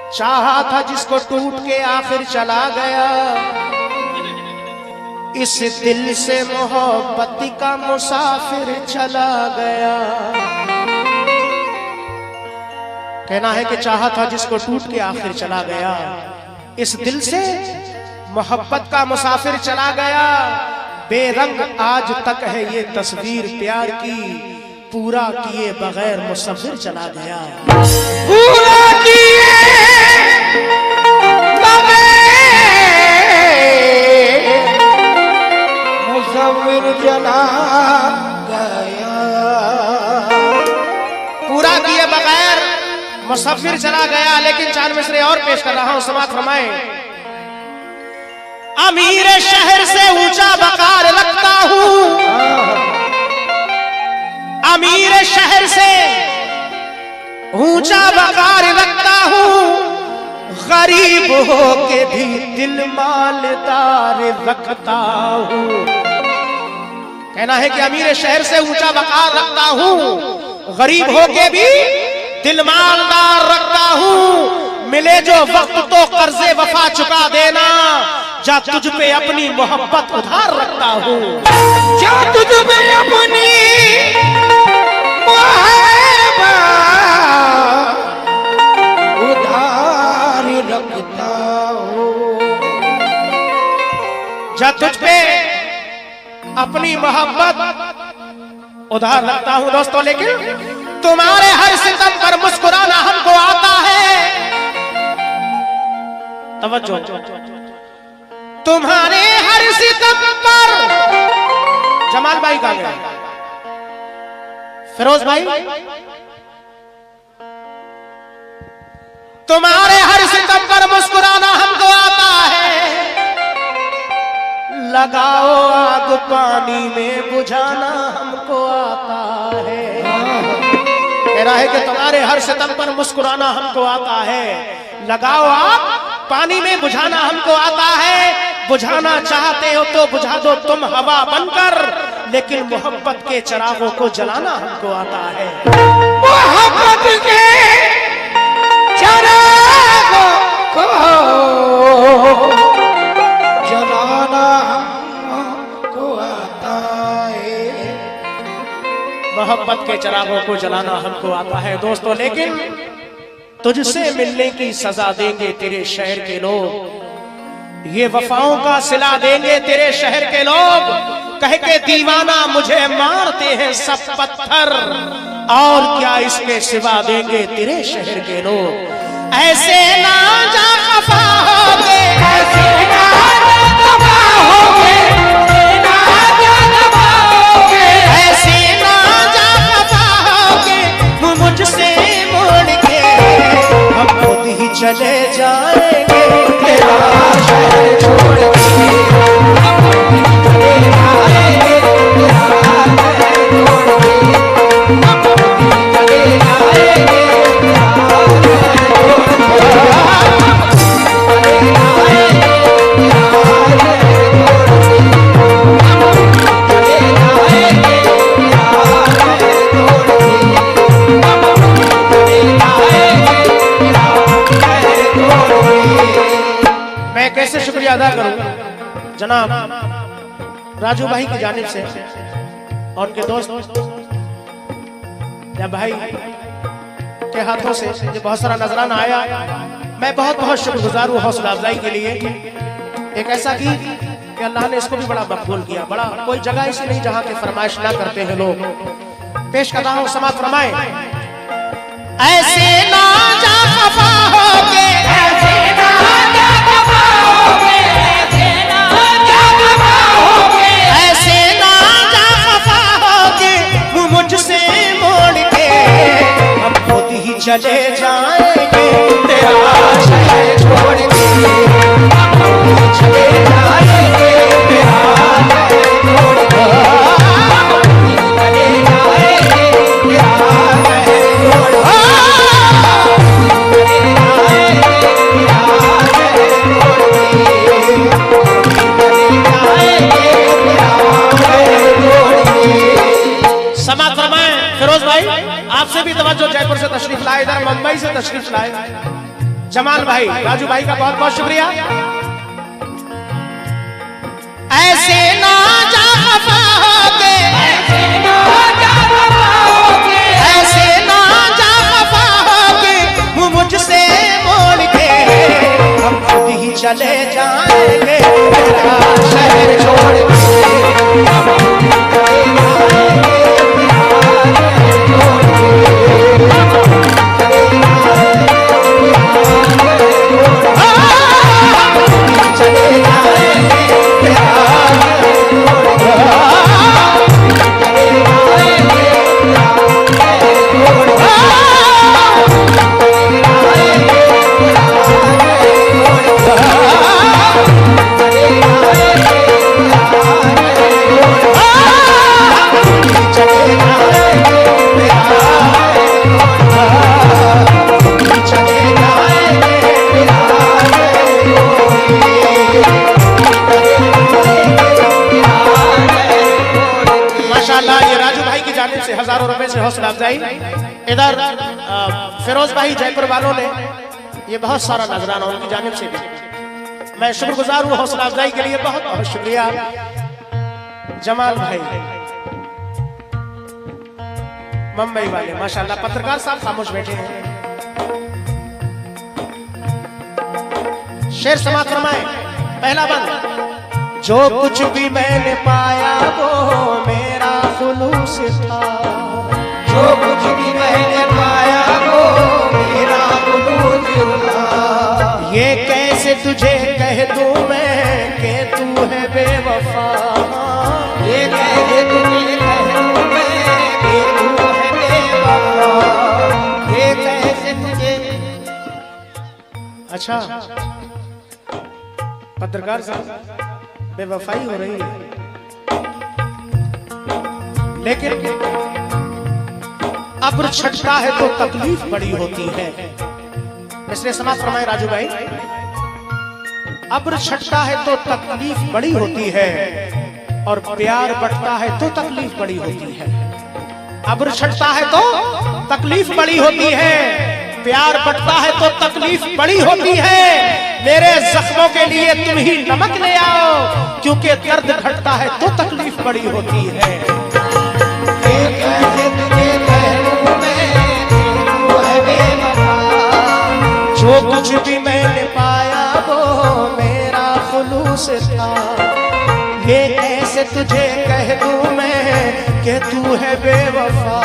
चाहा था जिसको टूट के आखिर चला गया, इस दिल से मोहब्बत का मुसाफिर चला गया। कहना है कि चाहा था जिसको टूट के आखिर चला गया, इस दिल से मोहब्बत का मुसाफिर चला गया। बेरंग आज तक है ये तस्वीर प्यार की, पूरा किए बगैर मुसफिर चला गया। पूरा किए मुसफिर चला गया, पूरा किए बगैर मुसफिर चला गया। लेकिन चार मिसरे और पेश कर रहा हूं, समाप्त फरमाएं। अमीर शहर से ऊंचा वकार रखता हूं, अमीर शहर से ऊंचा वकार रखता हूं, गरीब हो के भी दिल मालदार रखता हूं। कहना है कि अमीर शहर से ऊंचा वकार रखता हूं, गरीब हो के भी दिल मालदार रखता हूं। मिले जो वक्त तो कर्जे वफा चुका देना, जा तुझ पे अपनी मोहब्बत उधार रखता हूं। जा तुझ पे अपनी मोहब्बत उधार रखता हूं, जा तुझ पे अपनी मोहब्बत उधार रखता हूं। दोस्तों, लेकिन तुम्हारे हर सितम पर मुस्कुराना हमको आता है। तवज्जो, तुम्हारे हर सितम पर, जमाल भाई का गया, फिरोज भाई, तुम्हारे हर सितम पर मुस्कुराना हमको आता है। लगाओ आग पानी में बुझाना हमको आता है। कह रहा है कि तुम्हारे हर सितम पर मुस्कुराना हमको आता है। लगाओ आग पानी में बुझाना हमको आता है। बुझाना चाहते हो तो बुझा दो तुम हवा बनकर, लेकिन मोहब्बत के चिरागों को जलाना हमको आता है। मोहब्बत के चिरागों को जलाना हमको आता है। मोहब्बत के चिरागों को जलाना हमको आता है। दोस्तों, लेकिन तुझसे मिलने की सजा देंगे तेरे शहर के लोग, ये वफाओं का सिला देंगे तेरे शहर के लोग। कह के दीवाना मुझे मारते हैं सब पत्थर, और क्या इसके सिवा देंगे तेरे शहर के लोग। ऐसे ना जा खफा होगे, ऐसे ना जा खफा होगे, ऐसे ना जा खफा होगे, मुझसे मोड़ के हम खुद ही चले जाएंगे तेरा शहर छोड़ के। मैं कैसे शुक्रिया अदा करूं जनाब राजू भाई की जानिब से और उनके दोस्त या भाई के हाथों से ये बहुत सारा नजराना आया। मैं बहुत बहुत शुक्रगुजार हूँ हौसला अफजाई के लिए। एक ऐसा गीत कि अल्लाह ने इसको भी बड़ा मकबूल किया। बड़ा कोई जगह ऐसी नहीं जहाँ की फरमाइश ना करते हैं लोग। पेश कर रहा हूँ, समाप्त फरमाएं। ऐसे ना जा खफा होगे, ऐसे ना जा खफा होगे, ऐसे ना जा खफा होगे, ऐसे ना जा खफा होगे, मुझसे मोड़ के हम खुद ही चले जाएंगे तेरा शहर छोड़ के। हम खुद ही चले जाएंगे तेरा शहर छोड़ के। हम खुद ही चले जाएंगे तेरा शहर छोड़ के। समाप्त फरमाएं। फिरोज भाई, आपसे भी तवज्जो, जयपुर से तशरीफ लाए इधर जमाल भाई, राजू भाई का बहुत बहुत शुक्रिया। ऐसे ना जा खफाओगे, ऐसे ना जा खफाओगे, ऐसे ना जा खफाओगे, मुझसे मोड़ के हम खुद ही चले जाएंगे तेरा शहर छोड़ के। हजारों रुपए से हौसला अफजाई। इधर फिरोज भाई जयपुर वालों ने ये बहुत सारा नजराना उनकी जानिब से भी मैं शुक्रगुजार हूँ हौसला अफजाई के लिए, बहुत बहुत शुक्रिया। जमाल भाई मुंबई वाले माशाल्लाह, पत्रकार साहब खामोश बैठे हैं। शेर समाप्त फरमाए, पहला बंद। जो कुछ भी मैंने पाया वो मेरा खुलूस था, जो कुछ भी मैंने पाया वो मेरा खुलूस था। ये कैसे तुझे कह दूं मैं कि तू है बेवफा, ये कैसे तुझे कह दूं मैं कि तू है बेवफा, ये कैसे तुझे। अच्छा पत्रकार साहब बेवफाई हो रही है, लेकिन अब्र छटता है तो तकलीफ बड़ी होती है। इसलिए समाप्त फरमाए राजू भाई, अब्र छटता है तो तकलीफ बड़ी होती है और प्यार बढ़ता है तो तकलीफ बड़ी होती है। अब्र छटता है तो तकलीफ बड़ी होती है, प्यार बढ़ता है तो तकलीफ बड़ी होती है। मेरे जख्मों के लिए तुम ही नमक ले आओ, क्योंकि दर्द घटता है तो तकलीफ बड़ी होती है। जो कुछ भी मैंने पाया वो मेरा खुलूस था, ये कैसे तुझे कह दूं मैं कि तू है बेवफा,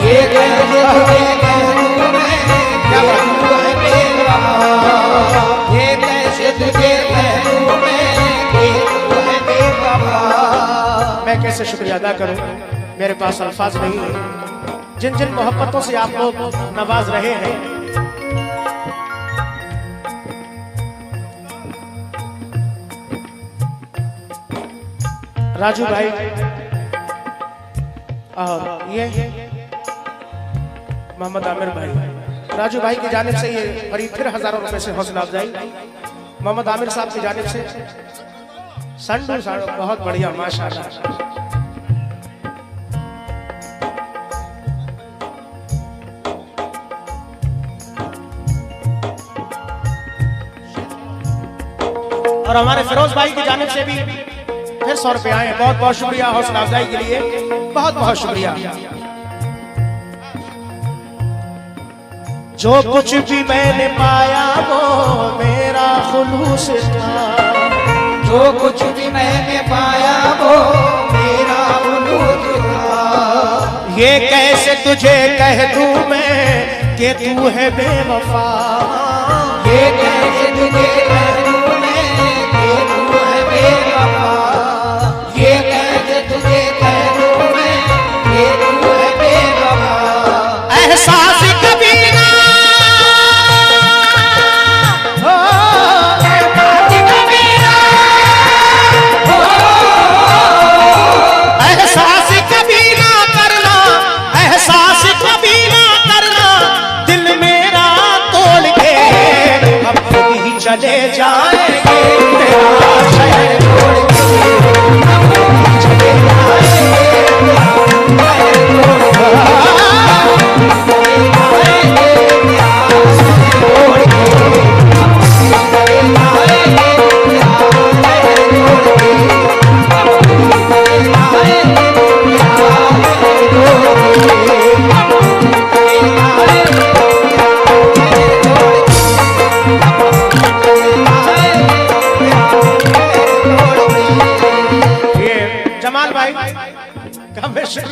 ये कैसे तुझे कह दूं मैं कि तू है बेवफा, ये कैसे तुझे कह दूं मैं कि तू है बेवफा। मैं कैसे शुक्रिया अदा करूं, मेरे पास अल्फाज नहीं है। जिन जिन मोहब्बतों से आप लोग नवाज रहे हैं, राजू भाई और ये मोहम्मद आमिर भाई, राजू भाई की जानिब से ये बड़ी फिर हजारों रुपए से हौसला अफजाई। मोहम्मद आमिर साहब की जानिब से संडू साहब बहुत बढ़िया माशाल्लाह। और हमारे फिरोज भाई की जानिब से भी फिर 100 रुपए आए, बहुत बहुत शुक्रिया हौसला अफजाई के लिए, बहुत बहुत शुक्रिया। जो कुछ भी मैंने पाया वो मेरा खुलूस था, जो कुछ भी मैंने पाया वो मेरा खुलूस था। ये कैसे तुझे कह दूं मैं कि तू है बेवफा, ये कैसे तुझे कह दूं मैं कि तू है बेवफा, ये कैसे तुझे कह दूं मैं कि तू है बेवफा। एहसास कभी ना हो, एहसास कभी ना हो, एहसास कभी ना करना, एहसास कभी ना करना, दिल मेरा तोड़ के हम खुद ही चले जाएंगे तेरा शहर छोड़ के, हम खुद ही चले जाएंगे तेरा शहर छोड़ के।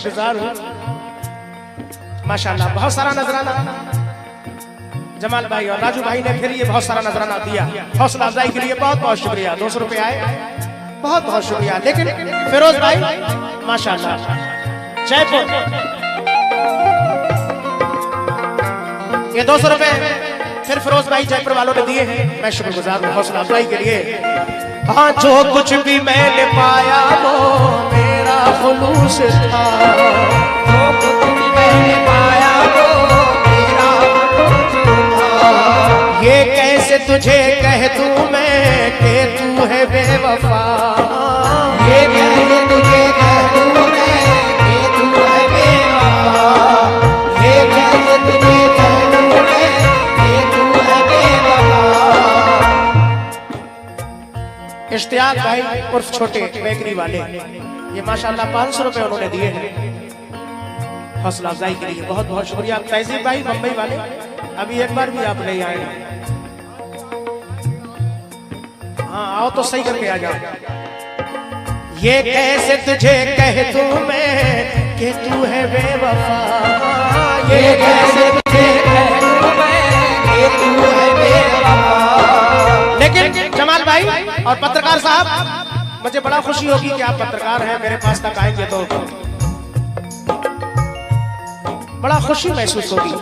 शुक्रगुजार हूँ माशाल्लाह। बहुत सारा नजराना जमाल भाई और राजू भाई ने फिर ये बहुत सारा नजराना दिया, हौसला अफजाई के लिए बहुत बहुत शुक्रिया। 200 रुपए आए, बहुत बहुत शुक्रिया। लेकिन फिरोज भाई माशाल्लाह जयपुर, ये 200 रुपए फिर फिरोज भाई जयपुर वालों ने दिए हैं, मैं शुक्रगुजार हूँ हौसला अफजाई के लिए। हाँ, जो कुछ भी मैंने पाया वो मेरा खुलूस था, जो कुछ भी मैंने पाया वो मेरा खुलूस था। ये कैसे तुझे कह दूं मैं कि तू है बेवफा, ये कैसे तुझे कह दूं मैं कि तू है बेवफा। ये कैसे तुझे कह दूं मैं कि तू है बेवफा। इश्तियाक भाई उर्फ छोटे बेकरी वाले, ये माशाल्लाह 500 रुपए उन्होंने दिए हैं हौसला अफजाई के लिए, बहुत बहुत शुक्रिया। तहजीब भाई मुंबई वाले, अभी एक बार भी आप नहीं आए। हाँ आओ तो सही करके आ जाओ। ये कैसे तुझे कह दूं मैं कि तू है बेवफा, ये कैसे तुझे कह दूं मैं कि तू है बेवफा। लेकिन जमाल भाई और पत्रकार साहब, मुझे बड़ा खुशी होगी कि आप पत्रकार हैं, मेरे पास तक आएंगे तो बड़ा खुशी महसूस होगी।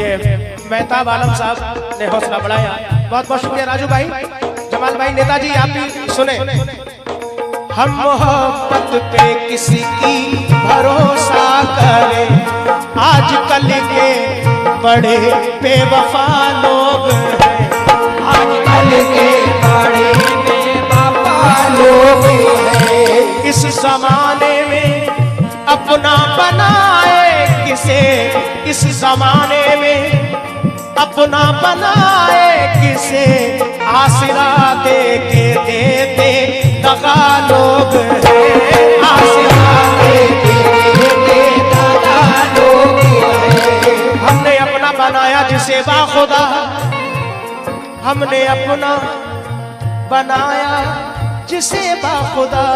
ये मेहताब आलम साहब ने हौसला बढ़ाया, बहुत बहुत शुक्रिया। राजू भाई, जमाल भाई, नेताजी आप भी सुने। हम मोहब्बत पे किसी की भरोसा करें, आजकल के बड़े बेवफा लोग हैं, आजकल के बड़े बेवफा लोग हैं। इस जमाने में अपना बनाए किसे, इस जमाने में अपना बनाए किसे, आसरा दे के देते दगा लोग हैं, आसरा दे के देते दगा लोग हैं। हमने अपना बनाया जिसे बाखुदा, हमने अपना बनाया जिसे बाखुदा,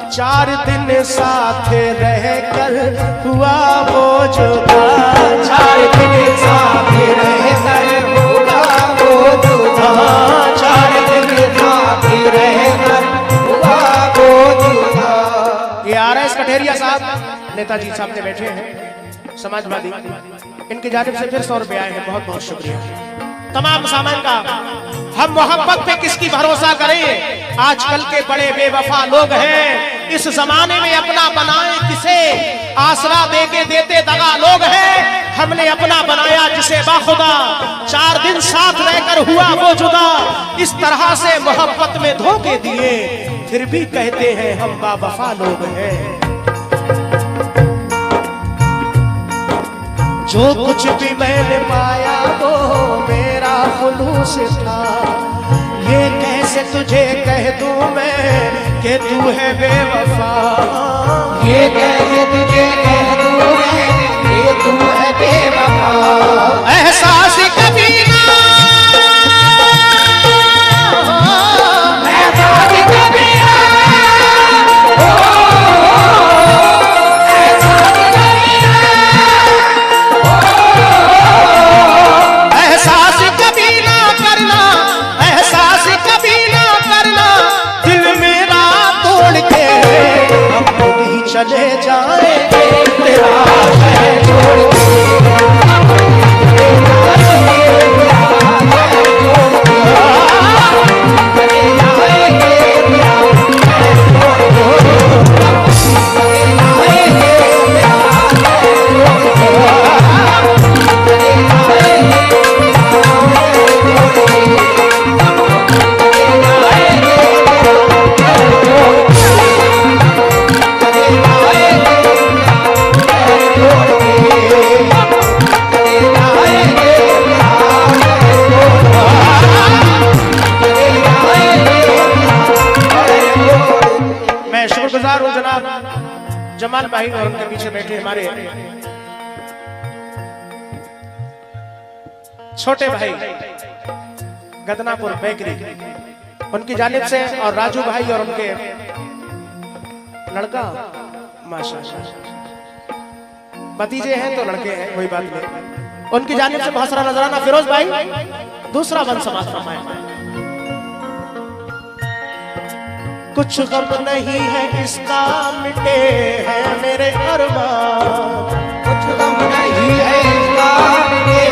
4 दिन साथ रहकर हुआ वो जुदा, 4 दिन साथ रहकर हुआ वो जुदा, 4 दिन साथ रहकर हुआ वो जुदा। ये RS कठेरिया साहब नेताजी साहब ने बैठे हैं, समाजवादी, इनकी जानिब से फिर 100 रुपए आए हैं, बहुत बहुत शुक्रिया। तमाम सामान का हम मोहब्बत पे किसकी भरोसा करें, आजकल के बड़े बेवफा लोग हैं, इस जमाने में अपना बनाए किसे, आसरा दे के देते दगा लोग हैं। हमने अपना बनाया जिसे बाखुदा, 4 दिन साथ रहकर हुआ वो जुदा, इस तरह से मोहब्बत में धोखे दिए, फिर भी कहते हैं हम बावफा लोग हैं। जो कुछ भी मैंने पाया वो मेरा खुलूस था, ये कैसे तुझे कह दूं मैं कि तू है बेवफा, ये कैसे तुझे कह दूं मैं कि तू है बेवफा। एहसास कभी ना, एहसास कभी ना, एहसास कभी ना करना, एहसास कभी ना करना, दिल मेरा तोड़ के हम खुद ही चले जाएंगे, तेरा शहर छोड़ के। शुक्रगुजार हूं जनाब जमाल भाई और उनके पीछे बैठे हमारे छोटे भाई गदनापुर बेकरी, उनकी जानिब से, और राजू भाई और उनके लड़का माशाल्लाह, भतीजे हैं तो लड़के हैं, कोई बात नहीं। उनकी जानिब से बहुत सारा नजराना फिरोज भाई दूसरा बंद समाज फरमाए। कुछ गम नहीं है इसका मिटे हैं मेरे अरमान, कुछ गम नहीं है इसका मिटे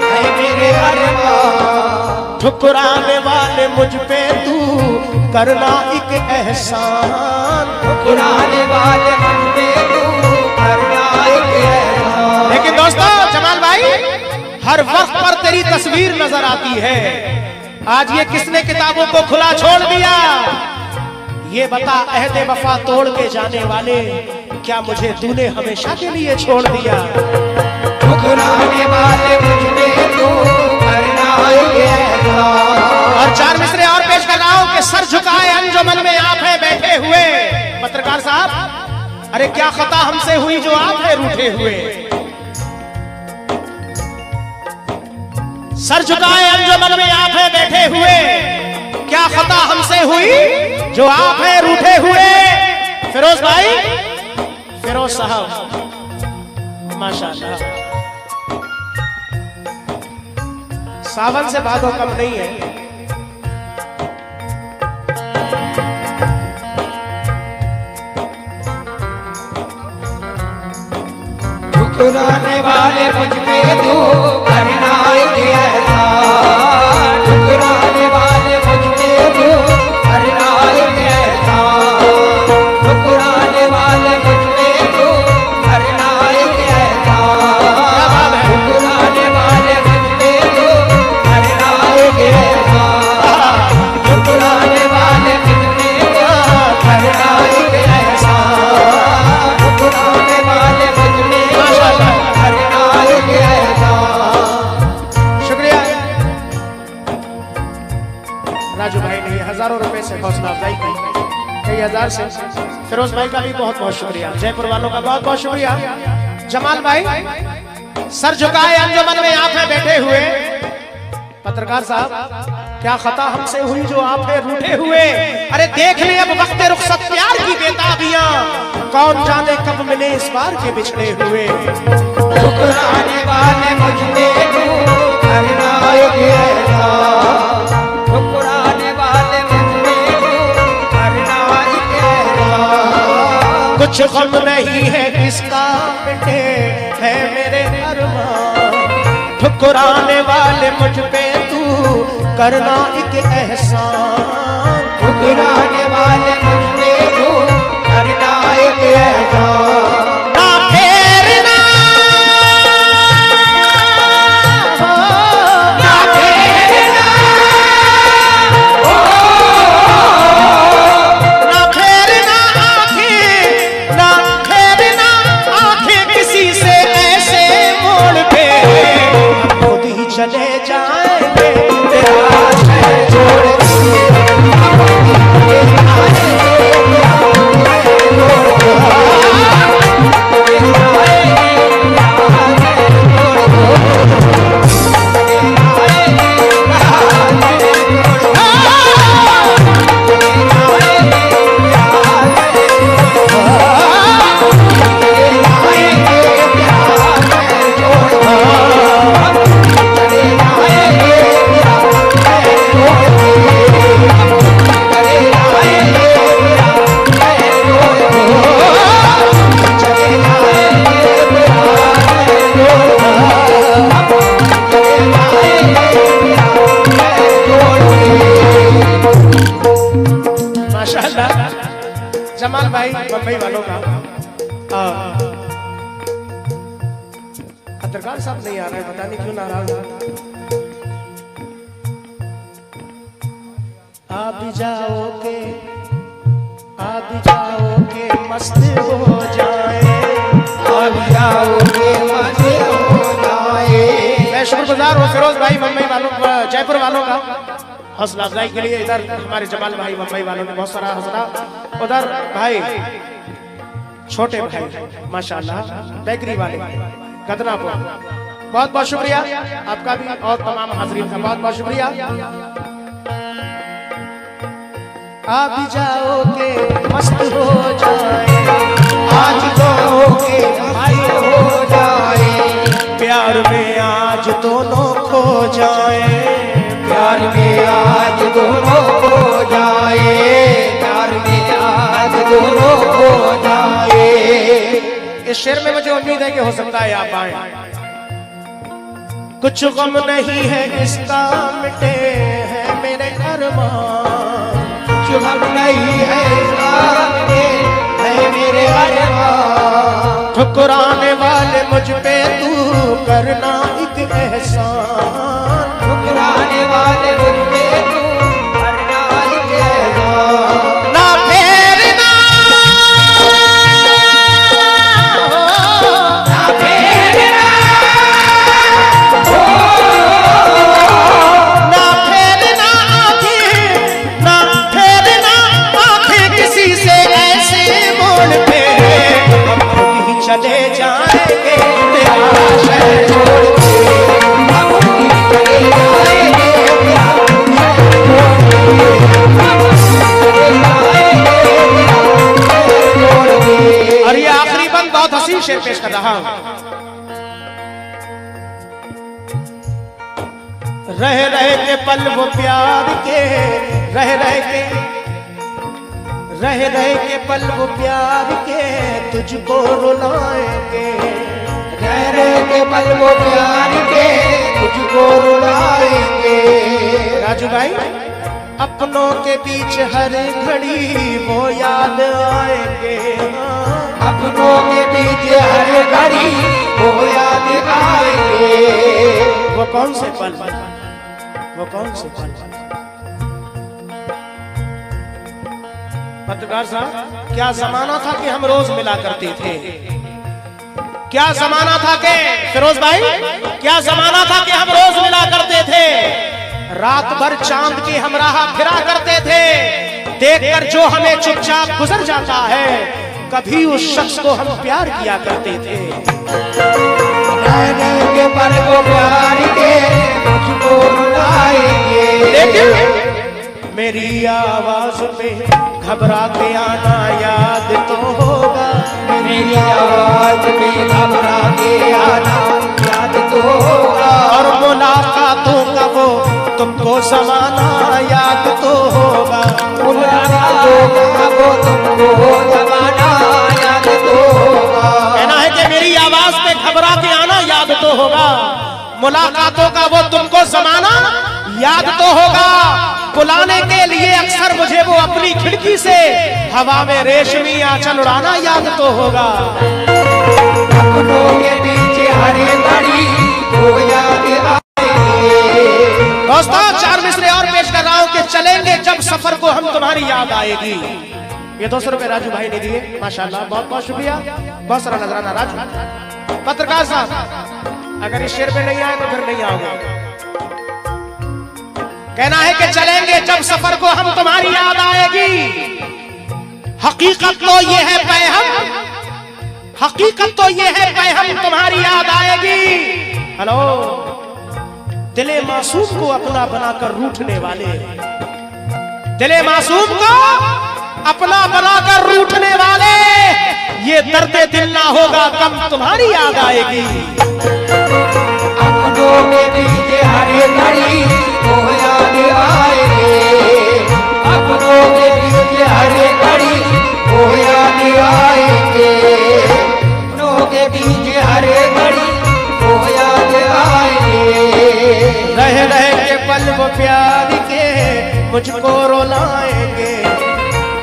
है मेरे अरमान, ठुकराने वाले मुझ पे तू करना एक एहसान, ठुकराने वाले मुझ पे तू करना एक एहसान। लेकिन दोस्तों जमाल भाई हर वक्त पर तेरी तस्वीर नजर आती है, आज ये किसने किताबों को खुला छोड़ दिया? ये बता अहदे वफा तोड़ के जाने वाले, क्या मुझे तूने हमेशा के लिए छोड़ दिया? ठुकराने वाले मुझ पे तू करना एक एहसान। और चार मिसरे और पेश कर रहा हूं कि सर झुकाए अंजुमन में आप हैं बैठे हुए। पत्रकार साहब, अरे क्या खता हमसे हुई जो आप हैं रूठे हुए? सर झुकाए अंजुमन में आप हैं बैठे हुए, क्या खता हमसे हुई जो आप हैं रूठे हुए? फिरोज भाई, फिरोज साहब माशाल्लाह, सावन से भादो कम नहीं है। ठुकराने वाले मुझ पे तू करना एक एहसान, ठुकराने वाले मुझ पे तू करना एक एहसान, ठुकराने वाले मुझ पे तू करना एक एहसान, ठुकराने वाले मुझ पे तू करना एक एहसान, ठुकराने वाले मुझ पे तू करना एक एहसान, ठुकराने वाले मुझ पे करना एक एहसान। शुक्रिया राजू भाई ने हजारों रुपए से हौसला अफजाई की, कई हजार से। फिरोज भाई का भी बहुत बहुत शुक्रिया, जयपुर वालों का बहुत बहुत शुक्रिया। जमाल भाई, सर झुकाए अंजुमन में आप हैं बैठे हुए। पत्रकार साहब, क्या खता हमसे हुई जो आप हैं रूठे हुए? अरे देख ले अब वक्त रुखसत प्यार की बेताबियां, कौन जाने कब मिले इस बार के बिछड़े हुए। ठुकराने वाले मुझ पे तू करना एक एहसान, ठुकराने वाले मुझ पे तू करना एक एहसान। कुछ गम नहीं है इसका मिटे है मेरे अरमान, ठुकराने वाले मुझ पे तू करना एक एहसान, ठुकराने वाले मुझ पे तू करना एक एहसान। ना फेरना ना फेरना, ना फेरना आंखें, ना फेरना आंखें किसी से ऐसे मोड़ पे, खुद ही चले जाएंगे तेरा छोड़ जमाल भाई बम्बई वालों का। पत्रकार साहब नहीं आ रहे, पता नहीं क्यों नाराज है। आप जाओगे, आप जाओगे मस्त हो जाए, आप जाओगे मस्त हो जाए। मैं शुक्रगुजार हूँ फिरोज भाई मुंबई वालों, जयपुर वालों का हौसला अफजाई के लिए। इधर हमारे जमाल भाई मुंबई वालों ने बहुत सारा हौसला, उधर भाई छोटे भाई माशाल्लाह बेकरी वाले गदनापुर, बहुत बहुत शुक्रिया आपका भी और तमाम हाजरीन का बहुत बहुत शुक्रिया। आ भी जाओ के मस्त हो जाए, आज तो के भाई हो जाए, प्यार में आज दोनों खो जाए, प्यार में आज दोनों हो जाए, प्यार में आज दोनों हो जाए। इस शेर में मुझे उम्मीद है कि हो सकता है आप आए। कुछ गम नहीं है इसका मिटे हैं मेरे अरमान, कुछ गम नहीं है इसका मिटे है मेरे अरमान, ठुकराने वाले मुझ पे तू करना एक एहसान, ठुकराने वाले मुझ पे तू करना एक एहसान। ना फेरना ना फेरना ना फेरना आंखें, ना फेरना आंखें किसी से ऐसे मोड़ पे, हम खुद ही चले जाएंगे तेरा शहर छोड़ के, हम भी चले जाएंगे तेरा शहर छोड़ के, हम चले जाएंगे तेरा शहर छोड़ के। और ये आखिरी बंद बहुत हसीन शेर पेश कर रहा हूं। रह रह के पल वो प्यार के, रह रह के पल वो प्यार के तुझको रुलाएंगे, रह रह के पल वो प्यार के तुझको रुलाएंगे। राजू भाई अपनों के बीच हर घड़ी वो याद आएंगे, अपनों के बीच हर घड़ी वो याद आएंगे। वो कौन से पल, वो कौन से पल। पत्रकार साहब क्या जमाना था कि हम रोज मिला करते थे, क्या जमाना था कि फिरोज भाई, क्या जमाना था कि हम रोज मिला करते थे, रात भर चांद की हम राह फिरा करते थे, देखकर जो हमें चुपचाप गुजर जाता है, कभी उस शख्स को हम प्यार किया करते थे। रहने के पल वो प्यार के तुझको रुलाएंगे। लेकिन मेरी आवाज में घबरा के आना याद तो होगा, मेरी आवाज में घबरा के आना याद तो होगा, और मुलाकातों का वो तुमको जमाना याद तो होगा, मुलाकातों का वो तुमको जमाना याद तो होगा। कहना है कि मेरी आवाज में घबरा के आना याद तो होगा, मुलाकातों का वो तुमको जमाना याद तो होगा, बुलाने के लिए अक्सर मुझे वो अपनी खिड़की से हवा में रेशमी आंचल उड़ाना याद तो होगा। अपनों के पीछे हरे घड़ी वो याद आएंगे। दोस्तों चार मिसरे और पेश कर रहा हूं कि चलेंगे जब सफर को हम तुम्हारी याद आएगी। ये 200 रुपए राजू भाई ने दिए, माशाल्लाह बहुत बहुत शुक्रिया, बहुत सारा नजराना राजू। पत्रकार साहब अगर इस शेर पे नहीं आए तो फिर नहीं आओगे। कहना है कि चलेंगे जब सफर को हम तुम्हारी याद आएगी, हकीकत तो ये है पैहम, हकीकत तो ये है पैहम तुम्हारी याद आएगी। हेलो दिले मासूम को अपना बनाकर रूठने वाले, दिले मासूम को अपना बनाकर रूठने वाले, ये दर्द दिल ना होगा कम तुम्हारी याद आएगी। अपनों के पीछे हरे घड़ी वो याद आएंगे, अपनों के पीछे हरे घड़ी वो याद आएंगे, अपनों के पीछे हरे घड़ी वो याद आएंगे। रह रह के पल वो प्यार के मुझको रुलाएंगे,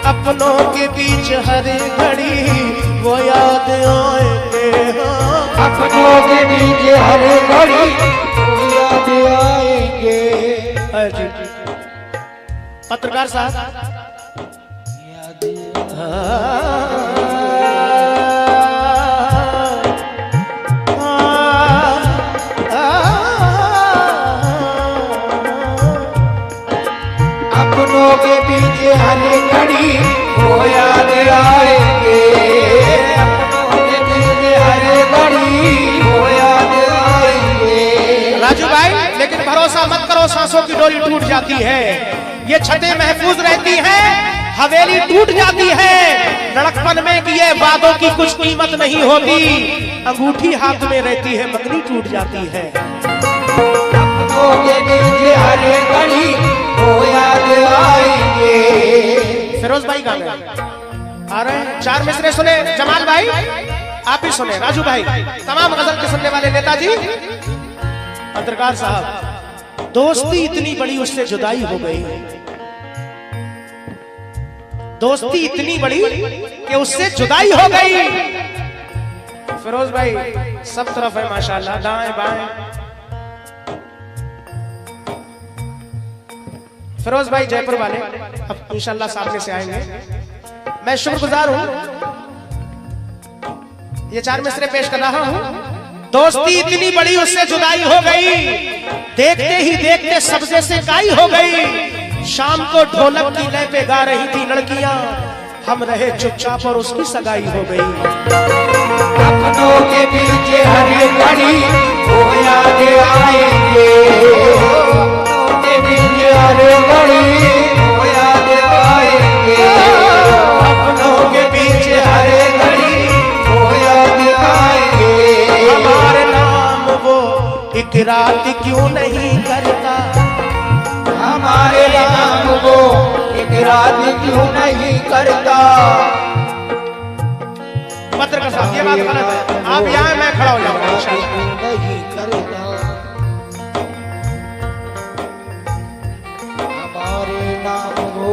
अपनों के बीच हर घड़ी वो याद आएंगे, अपनों के पीछे हरे घड़ी वो याद आएंगे। पत्रकार साहब अपनों के पीछे हरे घड़ी वो याद आएंगे, अपनों के पीछे हरे घड़ी वो याद आएंगे। राजू भाई लेकिन भरोसा मत करो, सांसों की डोरी टूट जाती है, ये छतें महफूज रहती हैं हवेली टूट जाती है लड़कपन में कि ये वादों की कुछ कीमत नहीं होती, अंगूठी हाथ में रहती है मंगनी टूट जाती है। हरे घड़ी वो याद आएंगे। फिरोज भाई गाने आ रहे हैं, 4 मिसरे सुने जमाल भाई, आप भी सुने राजू भाई, तमाम गजल के सुनने वाले नेताजी पत्रकार साहब। दोस्ती इतनी बड़ी उससे जुदाई हो गई, दोस्ती इतनी बड़ी कि उससे जुदाई हो गई। फिरोज भाई सब तरफ है माशाल्लाह, दाएं बाएं। फिरोज भाई जयपुर वाले अब इंशाल्लाह सामने से आएंगे। मैं शुक्रगुजार हूं, ये 4 मिसरे पेश कर रहा हूं। दोस्ती इतनी बड़ी उससे जुदाई हो गई, देखते ही देखते सब्जे से काई हो गई। शाम को ढोलक की लय पे गा रही थी लड़कियां, हम रहे चुपचाप और उसकी सगाई हो गई। अपनों के बीच हर घड़ी वो याद आएंगे, अपनों के बीच हर घड़ी वो याद आएंगे, अपनों के बीच हर घड़ी वो याद आएंगे। हमारे नाम वो एक रात क्यों नहीं करता, हमारे नाम वो एक रात क्यों नहीं करता। पत्रकार साहब ये बात गलत है, आप यहाँ मैं खड़ा हो जाऊंगा इंशाल्लाह। नहीं करता, हमारे नाम वो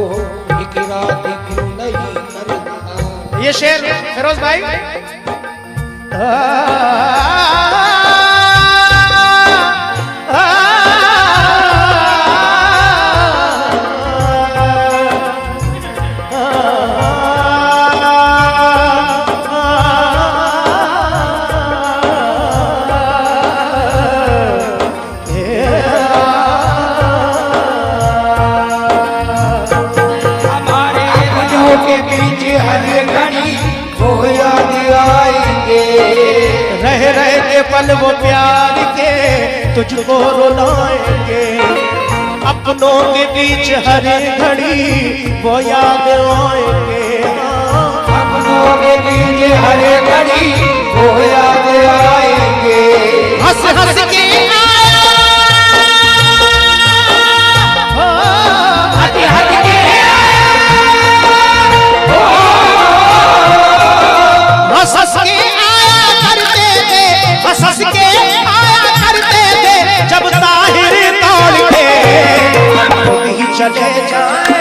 एक रात क्यों नहीं करता। ये शेर फिरोज भाई पल वो प्यार के तुझको रुलाएंगे, अपनों के बीच हर घड़ी वो याद आएंगे, अपनों के बीच हर घड़ी वो याद आएंगे। हंस हंस के आया, हंस हंस के हंस हंस के हंस के आया करते थे, जब ताहिर तोड़ के खुद ही चले जाए।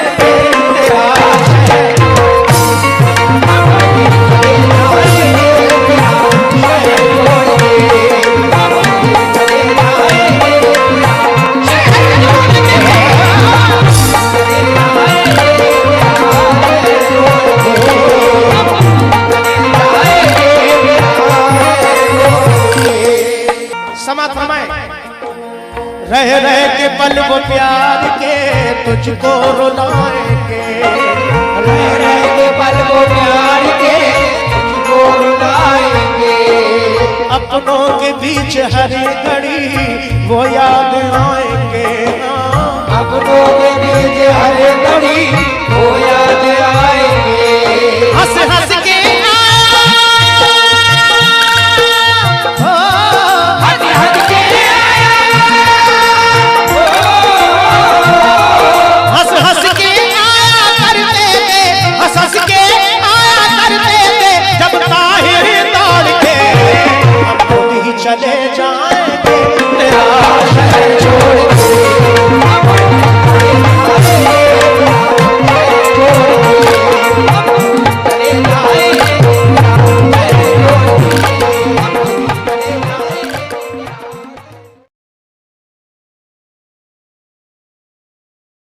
रह रह के पल वो प्यार के तुझको रुलाएंगे, रह रह के पल वो प्यार के तुझको रुलाएंगे, अपनों के बीच हर घड़ी वो याद आएंगे, अपनों के बीच हर घड़ी वो याद